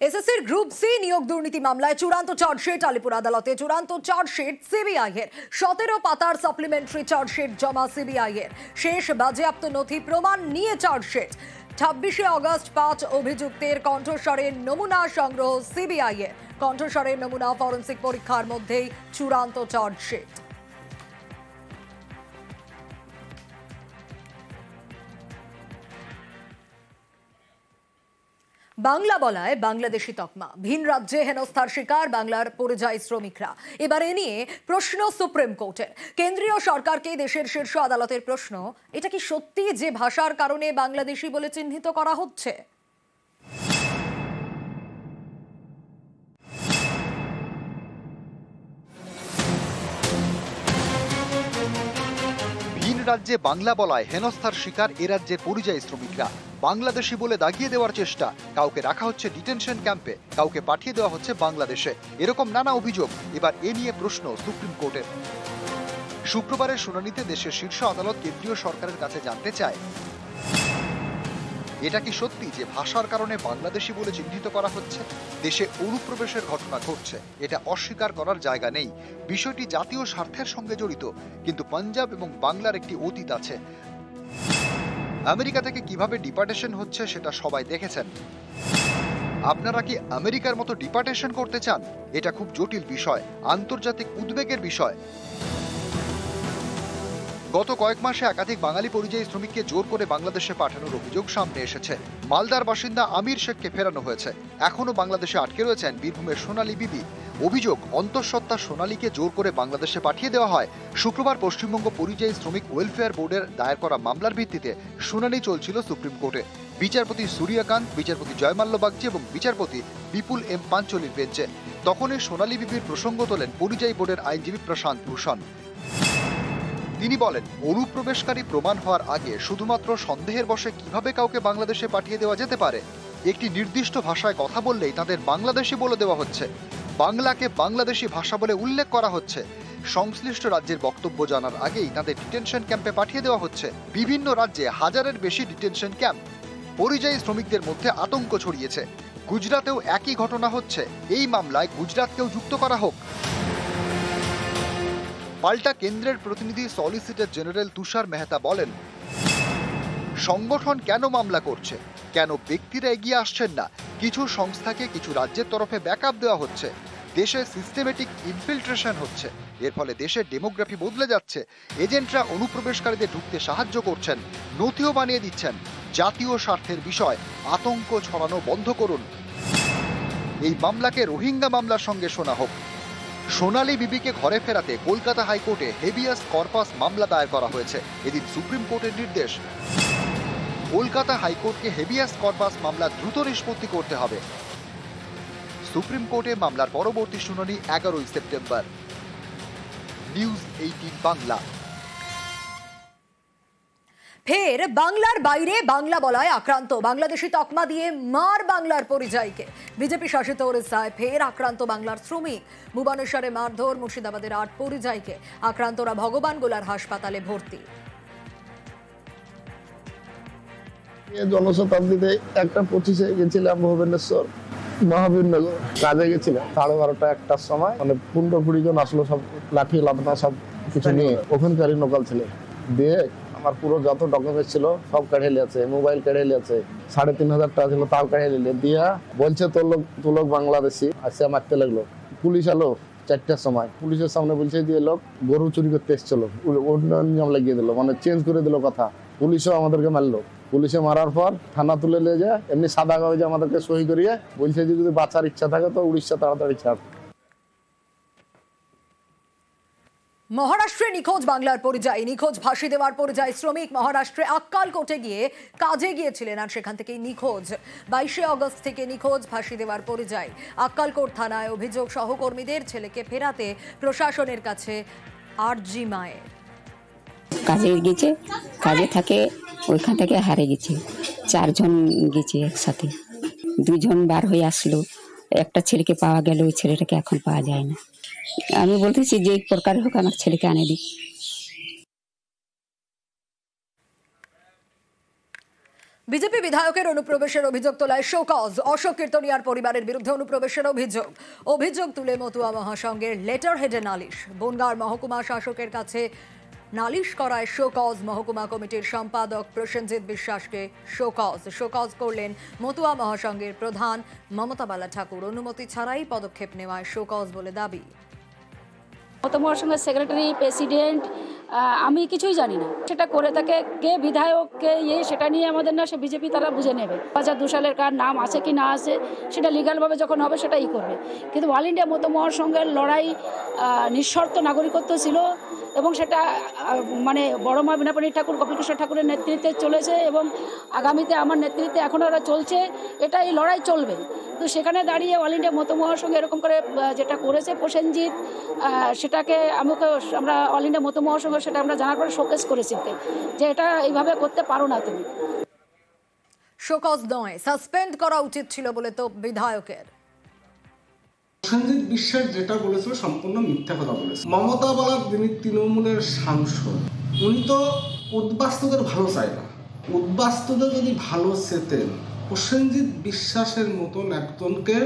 এসএসসির group C নিয়োগ দুর্নীতি মামলায় চূড়ান্ত চার্জশিট আলিপুর আদালতে। চূড়ান্ত চার্জশিট সিবিআই এর 17 পাতার সাপ্লিমেন্টারি চার্জশিট জমা সিবিআই এর। শেষ বাজেয়াপ্ত নথি প্রমাণ নিয়ে চার্জশিট। 26 অগস্ট 5 অভিযুক্তের কণ্ঠস্বরের নমুনা সংগ্রহ সিবিআই এর। কণ্ঠস্বরের নমুনা ফরেন্সিক পরীক্ষার মধ্যেই চূড়ান্ত চার্জশিট। বাংলা বলায় বাংলাদেশি তকমা, ভিন রাজ্যে হেনস্থার শিকার বাংলার পরিযায়ী শ্রমিকরা। এবার এ নিয়ে প্রশ্ন সুপ্রিম কোর্টের। কেন্দ্রীয় সরকারকে দেশের শীর্ষ আদালতের প্রশ্ন, এটা কি সত্যি যে ভাষার কারণে বাংলাদেশি বলে চিহ্নিত করা হচ্ছে? ভিন রাজ্যে বাংলা বলায় হেনস্থার শিকার এ রাজ্যের পরিযায়ী শ্রমিকরা। বাংলাদেশি বলে দাগিয়ে দেওয়ার চেষ্টা, কাউকে রাখা হচ্ছে ডিটেনশন ক্যাম্পে, কাউকে পাঠিয়ে দেওয়া হচ্ছে বাংলাদেশে। এরকম নানা অভিযোগ। এবার এ নিয়ে প্রশ্ন সুপ্রিম কোর্টের। শুক্রবারের শুনানিতে দেশের শীর্ষ আদালত কেন্দ্রীয় সরকারের কাছে জানতে চায়, এটা কি সত্যি যে ভাষার কারণে বাংলাদেশি বলে চিহ্নিত করা হচ্ছে? দেশে অনুপ্রবেশের ঘটনা ঘটছে, এটা অস্বীকার করার জায়গা নেই। বিষয়টি জাতীয় স্বার্থের সঙ্গে জড়িত, কিন্তু পাঞ্জাব এবং বাংলার একটি অতীত আছে। আমেরিকা থেকে কিভাবে ডিপার্টেশন হচ্ছে সেটা সবাই দেখেছেন। আপনারা কি আমেরিকার মতো ডিপার্টেশন করতে চান? এটা খুব জটিল বিষয়, আন্তর্জাতিক উদ্বেগের বিষয়। গত কয়েক মাসে একাধিক বাঙালি পরিযায়ী শ্রমিককে জোর করে বাংলাদেশে পাঠানোর অভিযোগ সামনে এসেছে। মালদার বাসিন্দা আমির শেখকে ফেরানো হয়েছে। এখনো বাংলাদেশে আটকে রয়েছেন বীরভূমের সোনালী বিবি। অভিযোগ, অন্তঃসত্ত্বা সোনালীকে জোর করে বাংলাদেশে পাঠিয়ে দেওয়া হয়। শুক্রবার পশ্চিমবঙ্গ পরিযায়ী শ্রমিক ওয়েলফেয়ার বোর্ডের দায়ের করা মামলার ভিত্তিতে শুনানি চলছিল সুপ্রিম কোর্টে। বিচারপতি সূর্যকান্ত, বিচারপতি জয়মাল্য বাগচি এবং বিচারপতি বিপুল এম পাঞ্চলির বেঞ্চে। তখনই সোনালী বিবির প্রসঙ্গ তোলেন পরিযায়ী বোর্ডের আইনজীবী প্রশান্ত ভূষণ। তিনি বলেন, অনুপ্রবেশকারী প্রমাণ হওয়ার আগে শুধুমাত্র সন্দেহের বশে কিভাবে কাউকে বাংলাদেশে পাঠিয়ে দেওয়া যেতে পারে? একটি নির্দিষ্ট ভাষায় কথা বললেই তাদের বাংলাদেশি বলে দেওয়া হচ্ছে, বাংলাকে বাংলাদেশি ভাষা বলে উল্লেখ করা হচ্ছে। সংশ্লিষ্ট রাজ্যের বক্তব্য জানার আগেই তাদের ডিটেনশন ক্যাম্পে পাঠিয়ে দেওয়া হচ্ছে। বিভিন্ন রাজ্যে হাজারের বেশি ডিটেনশন ক্যাম্প। পরিযায়ী শ্রমিকদের মধ্যে আতঙ্ক ছড়িয়েছে। গুজরাটেও একই ঘটনা হচ্ছে। এই মামলায় গুজরাটকেও যুক্ত করা হোক। পাল্টা কেন্দ্রের প্রতিনিধি সলিসিটর জেনারেল তুষার মেহতা বলেন, সংগঠন কেন মামলা করছে, কেন ব্যক্তিরা এগিয়ে আসছেন না? কিছু সংস্থাকে কিছু রাজ্যের তরফে ব্যাকআপ দেওয়া হচ্ছে। দেশে সিস্টেমেটিক ইনফিল্ট্রেশন হচ্ছে। এর ফলে দেশের ডেমোগ্রাফি বদলে যাচ্ছে। এজেন্টরা অনুপ্রবেশকারীদের ঢুকতে সাহায্য করছেন, নথিও বানিয়ে দিচ্ছেন। জাতীয় স্বার্থের বিষয়, আতঙ্ক ছড়ানো বন্ধ করুন। এই মামলাকে রোহিঙ্গা মামলার সঙ্গে শোনা হোক। সোনালী বিবিকে ঘরে ফেরাতে কলকাতা হাইকোর্টে হেভিয়াস কর্পাস মামলা দায়ের করা হয়েছে। এদিন সুপ্রিম কোর্টের নির্দেশ, কলকাতা হাইকোর্টকে হেভিয়াস কর্পাস মামলা দ্রুত নিষ্পত্তি করতে হবে। সুপ্রিম কোর্টে মামলার পরবর্তী শুনানি 11 সেপ্টেম্বর। নিউজ 18 বাংলা। ফের বাংলার বাইরে বাংলা বলায় আক্রান্ত, বাংলাদেশি তকমা দিয়ে মার বাংলার পরিযায়ীকে। বিজেপি শাসিত ওড়িশায় ফের আক্রান্ত বাংলার শ্রমিক। ভুবনেশ্বরে মারধর, মুর্শিদাবাদের 8 পরিযায়ীকে। আক্রান্তরা ভগবানগোলার হাসপাতালে ভর্তি। জনশতাব্দীতে 1:25 গেছিলাম ভুবনেশ্বর মহাবীরনগর, কাজে গেছিলাম। 12:30 1টার সময় 15-20 জন আসলো, সব লাঠি লাদনা সব কিছু নিয়ে। ওখানকারই লোকাল ছেলে দিয়ে আমার পুরো যত ডকুমেন্ট ছিল সব কেড়ে নিয়েছে। মোবাইল কেড়ে নিয়েছে, 3,500 টাকা ছিল তাও কেড়ে নিলে। দিয়া বলছে তোর লোক বাংলাদেশি। আসে মারতে লাগলো। পুলিশ এলো 4টার সময়। পুলিশের সামনে বলছে দিয়ে লোক গরু চুরি করতে এসেছিল, অন্য নিয়ম লাগিয়ে দিল, মানে চেঞ্জ করে দিল কথা। পুলিশও আমাদেরকে মারলো। পুলিশে মারার পর থানা তুলে নিয়ে যায়, এমনি সাদা কাগজে আমাদেরকে সই করিয়ে বলছে যে যদি বাঁচার ইচ্ছা থাকে তো উড়িষ্যা তাড়াতাড়ি ছাড়। মহারাষ্ট্রে নিখোঁজ বাংলার পরিযায়ী, নিখোঁজ ফাঁসি দেওয়ার পরিযায়ী শ্রমিক। মহারাষ্ট্রে আক্কালকোটে গিয়ে কাজে গিয়েছিলেন আর সেখান থেকেই নিখোঁজ। 22 অগস্ট থেকে নিখোঁজ ফাঁসি দেওয়ার পরিযায়ী। আক্কালকোট থানায় অভিযোগ, সহকর্মীদের ছেলেকে ফেরাতে প্রশাসনের কাছে আর্জি মায়ের। কাজে গেছে, কাজে থাকে, ওইখান থেকে হারে গেছে। 4 জন গেছে একসাথে, 2 জন বার হয়ে আসলো। একটা ছেলেকে পাওয়া গেল, ওই ছেলেটাকে এখন পাওয়া যায় না। আমি বলতেছি যে প্রকার হোক আমার ছেলেকে আনে দিই। বিজেপি বিধায়কের অনুপ্রবেশের অভিযোগ তোলায় শোকজ। অশোক কীর্তনিয়ার পরিবারের বিরুদ্ধে অনুপ্রবেশের অভিযোগ তুলে মতুয়া মহাসংঘের লেটার হেডে নালিশ। বনগাঁর মহকুমা শাসকের কাছে নালিশ করায় শোকজ। মহকুমা কমিটির সম্পাদক প্রসেনজিৎ বিশ্বাসকে শোকজ করলেন মতুয়া মহাসংঘের প্রধান মমতা বালা ঠাকুর। অনুমতি ছাড়াই পদক্ষেপ নেওয়ায় শোকজ বলে দাবি। মমতা সঙ্গে সেক্রেটারি, প্রেসিডেন্ট, আমি কিছুই জানি না। সেটা করে থাকে কে বিধায়ক, কে সেটা নিয়ে আমাদের না, সে বিজেপি তারা বুঝে নেবে। 2002 সালের কার নাম আছে কি না আছে সেটা লিগালভাবে যখন হবে সেটাই করবে। কিন্তু অল ইন্ডিয়া মতো মহাসংঘের লড়াই নিঃশর্ত নাগরিকত্ব ছিল এবং সেটা মানে বড় মা বিনাপাণি ঠাকুর, গোপীকৃষ্ণ ঠাকুরের নেতৃত্বে চলেছে এবং আগামীতে আমার নেতৃত্বে এখনও ওরা চলছে। এটা এই লড়াই চলবে। তো সেখানে দাঁড়িয়ে অল ইন্ডিয়া মতো মহাসংঘ এরকম করে যেটা করেছে প্রসেনজিৎ, সেটাকে আমরা অল ইন্ডিয়া মতো মহাসংঘ সেটা আমরা জানার পরে শোকেস করেছি যে এটা এইভাবে করতে পারো না তুমি। শোকজ নয়, সাসপেন্ড করা উচিত ছিল বলে তো বিধায়কের। প্রসেনজিৎ বিশ্বাস যেটা বলেছিল সম্পূর্ণ মিথ্যা কথা বলেছে। মমতা বালা যিনি তৃণমূলের সাংসদ, উনি তো উদ্বাস্তুদের ভালো চায় না। উদ্বাস্তুদের যদি ভালো চেতেন, প্রসেনজিৎ বিশ্বাসের মতন একজনকে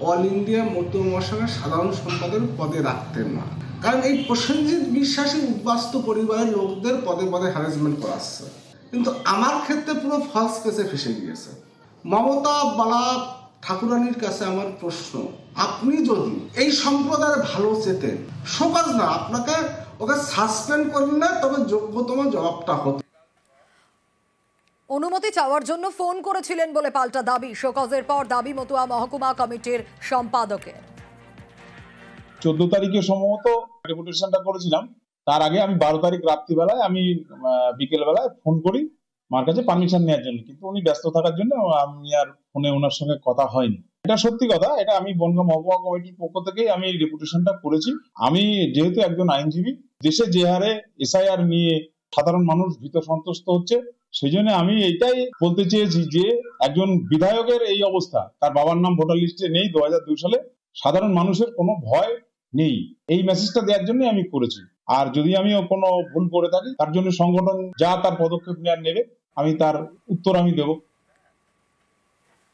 অল ইন্ডিয়া মতো মহাসংঘের সাধারণ সম্পাদকের পদে রাখতেন না। কারণ এই প্রসেনজিৎ বিশ্বাসী উদ্বাস্তু পরিবারের লোকদের পদে পদে হ্যারাসমেন্ট করাচ্ছে। কিন্তু আমার ক্ষেত্রে পুরো ফলস কেসে ফেসে গিয়েছে। মমতা বালা ঠাকুরানির কাছে আমার প্রশ্ন, আপনি যদি এই সম্প্রদায়ের ভালো চেতেন, শোকজ না, আপনাকে ওকে সাসপেন্ড করলে তবে যোগ্যতম জবাবটা হতো। অনুমতি চাওয়ার জন্য ফোন করেছিলেন বলে পাল্টা দাবি। শোকজের পর দাবি মতুয়া মহকুমা কমিটির সম্পাদকের। 14 তারিখে সম্ভবত ডেপুটেশনটা করেছিলাম। তার আগে আমি 12 তারিখ রাত্রিবেলায় আমি বিকেল বেলায় ফোন করি মার কাছে পারমিশন নেওয়ার জন্য, কিন্তু উনি ব্যস্ত থাকার জন্য আমি আর ফোনে ওনার সঙ্গে কথা হয়নি। এটা সত্যি কথা, এটা আমি বনগাঁ মহকুমা কমিটির পক্ষ থেকে আমি ডেপুটেশনটা করেছি। আমি যেহেতু একজন আইনজীবী, দেশে যে হারে এসআইআর নিয়ে সাধারণ মানুষ ভীত সন্ত্রস্ত হচ্ছে, সেই জন্য আমি এইটাই বলতে চেয়েছি যে একজন বিধায়কের এই অবস্থা, তার বাবার নাম ভোটার লিস্টে নেই 2002 সালে, সাধারণ মানুষের কোনো ভয় নেই, এই মেসেজটা দেওয়ার জন্য আমি করেছি। আর যদি আমি কোনো ভুল করে থাকি তার জন্য সংগঠন যা তার পদক্ষেপ নেওয়ার নেবে, আমি তার উত্তর আমি দেবো।